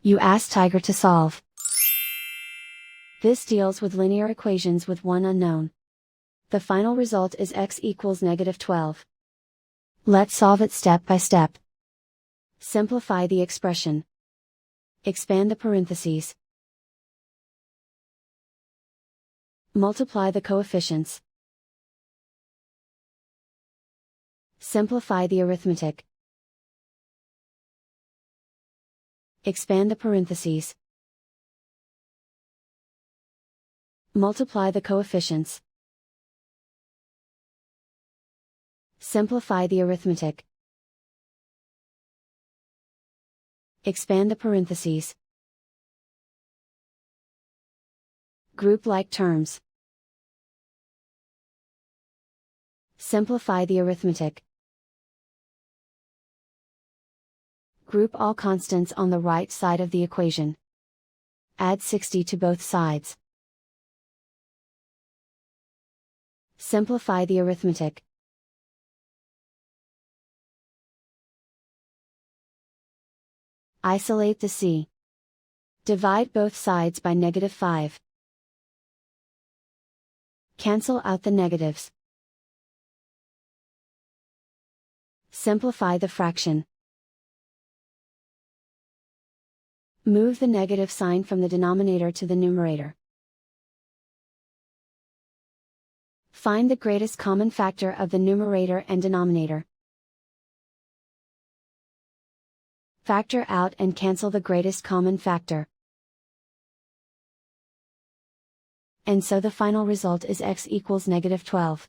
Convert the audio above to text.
You ask Tiger to solve. This deals with linear equations with one unknown. The final result is x equals -12. Let's solve it step by step. Simplify the expression. Expand the parentheses. Multiply the coefficients. Simplify the arithmetic. Expand the parentheses. Multiply the coefficients. Simplify the arithmetic. Expand the parentheses. Group like terms. Simplify the arithmetic. Group all constants on the right side of the equation. Add 60 to both sides. Simplify the arithmetic. Isolate the c. Divide both sides by -5. Cancel out the negatives. Simplify the fraction. Move the negative sign from the denominator to the numerator. Find the greatest common factor of the numerator and denominator. Factor out and cancel the greatest common factor. And so the final result is x equals -12.